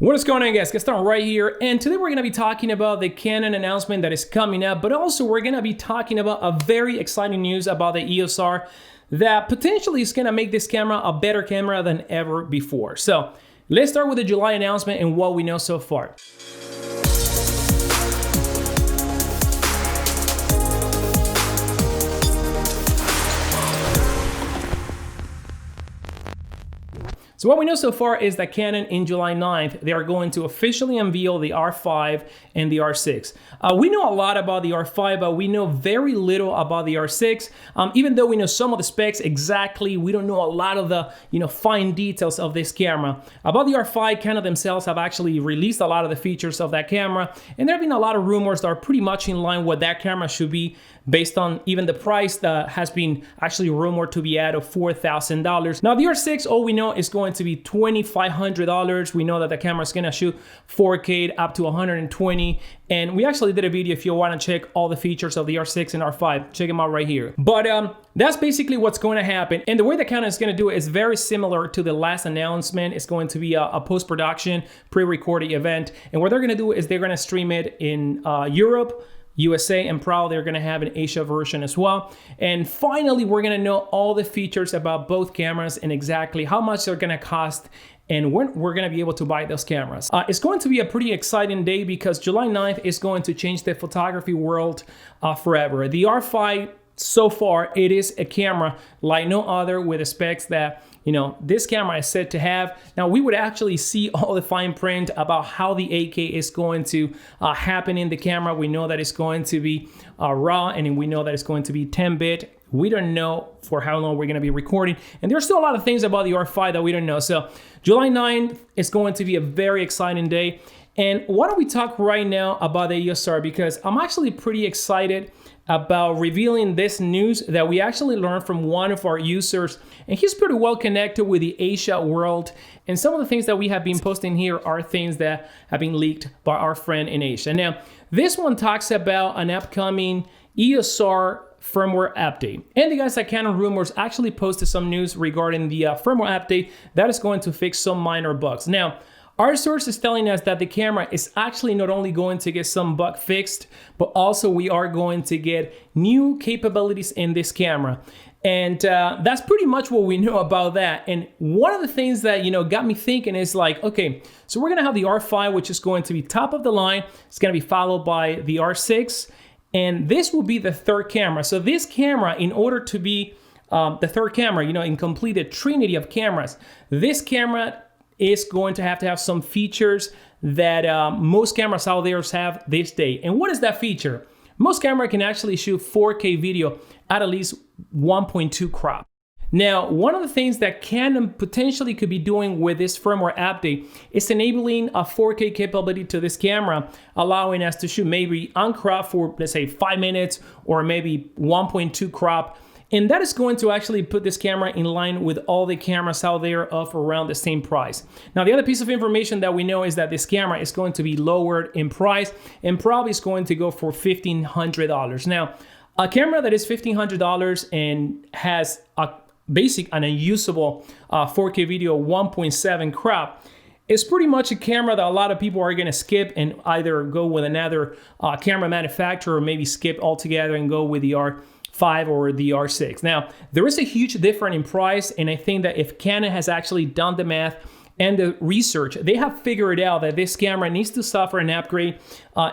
What is going on, guys? Get started right here, and today we're going to be talking about the Canon announcement that is coming up, but also we're going to be talking about a very exciting news about the EOS R that potentially is going to make this camera a better camera than ever before. So let's start with the July announcement and what we know so far. So what we know so far is that Canon in July 9th, they are going to officially unveil the R5 and the R6. We know a lot about the R5, but we know very little about the R6. Even though we know some of the specs exactly, we don't know a lot of the fine details of this camera. About the R5, Canon themselves have actually released a lot of the features of that camera, and there have been a lot of rumors that are pretty much in line what that camera should be based on even the price that has been actually rumored to be at of $4,000. Now the R6, all we know is going to be $2,500. We know that the camera is going to shoot 4K up to 120, and we actually did a video if you want to check all the features of the R6 and R5. Check them out right here. But that's basically what's going to happen, and the way that Canon is going to do it is very similar to the last announcement. It's going to be a post-production, pre-recorded event, and what they're going to do is they're going to stream it in Europe, USA, and probably they're going to have an Asia version as well. And finally, we're going to know all the features about both cameras and exactly how much they're going to cost and when we're going to be able to buy those cameras. It's going to be a pretty exciting day because July 9th is going to change the photography world forever. The R5, so far, it is a camera like no other with the specs that this camera is said to have. Now, we would actually see all the fine print about how the 8K is going to happen in the camera. We know that it's going to be RAW, and we know that it's going to be 10-bit. We don't know for how long we're going to be recording, and there's still a lot of things about the R5 that we don't know. So July 9th is going to be a very exciting day. And why don't we talk right now about the EOS R, because I'm actually pretty excited about revealing this news that we actually learned from one of our users, and he's pretty well connected with the Asia world. And some of the things that we have been posting here are things that have been leaked by our friend in Asia. Now, this one talks about an upcoming EOS R firmware update. And the guys at Canon Rumors actually posted some news regarding the firmware update that is going to fix some minor bugs. Now, our source is telling us that the camera is actually not only going to get some bug fixed, but also we are going to get new capabilities in this camera. And that's pretty much what we know about that. And one of the things that got me thinking is like, okay, so we're gonna have the R5, which is going to be top of the line. It's gonna be followed by the R6, and this will be the third camera. So this camera, in order to be the third camera, in completed trinity of cameras, this camera is going to have some features that most cameras out there have this day. And what is that feature? Most cameras can actually shoot 4K video at least 1.2 crop. Now, one of the things that Canon potentially could be doing with this firmware update is enabling a 4K capability to this camera, allowing us to shoot maybe uncropped for, let's say, 5 minutes, or maybe 1.2 crop. And that is going to actually put this camera in line with all the cameras out there of around the same price. Now, the other piece of information that we know is that this camera is going to be lowered in price and probably is going to go for $1,500. Now, a camera that is $1,500 and has a basic and unusable 4K video 1.7 crop is pretty much a camera that a lot of people are going to skip and either go with another camera manufacturer, or maybe skip altogether and go with the R5 or the R6. Now, there is a huge difference in price, and I think that if Canon has actually done the math and the research, they have figured out that this camera needs to suffer an upgrade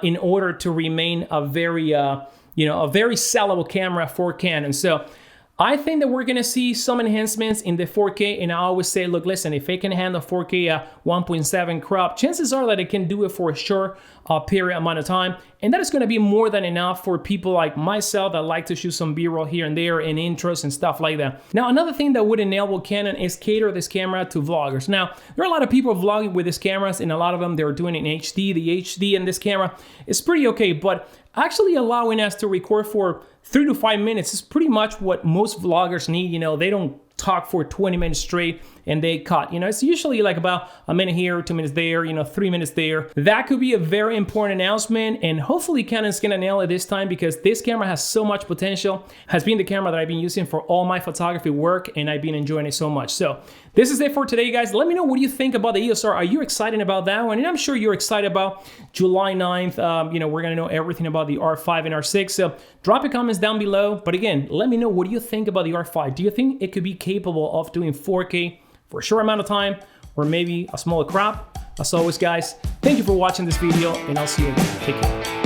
in order to remain a very, a very sellable camera for Canon. So I think that we're gonna see some enhancements in the 4K, and I always say, look, listen, if it can handle 4K 1.7 crop, chances are that it can do it for a short period amount of time, and that is gonna be more than enough for people like myself that like to shoot some B-roll here and there and intros and stuff like that. Now, another thing that would enable Canon is cater this camera to vloggers. Now, there are a lot of people vlogging with these cameras, and a lot of them, they're doing it in HD. The HD in this camera is pretty okay, but actually allowing us to record for 3 to 5 minutes is pretty much what most vloggers need. They don't talk for 20 minutes straight and they cut. You know, it's usually like about a minute here, 2 minutes there, you know, 3 minutes there. That could be a very important announcement, and hopefully Canon's gonna nail it this time, because this camera has so much potential. Has been the camera that I've been using for all my photography work, and I've been enjoying it so much. So this is it for today, guys. Let me know what you think about the EOS R. Are you excited about that one? And I'm sure you're excited about July 9th. You know, we're gonna know everything about the R5 and R6. So drop your comments down below. But again, let me know what do you think about the R5. Do you think it could be capable of doing 4K for a short amount of time, or maybe a smaller crop? As always, guys, thank you for watching this video, and I'll see you again. Take care.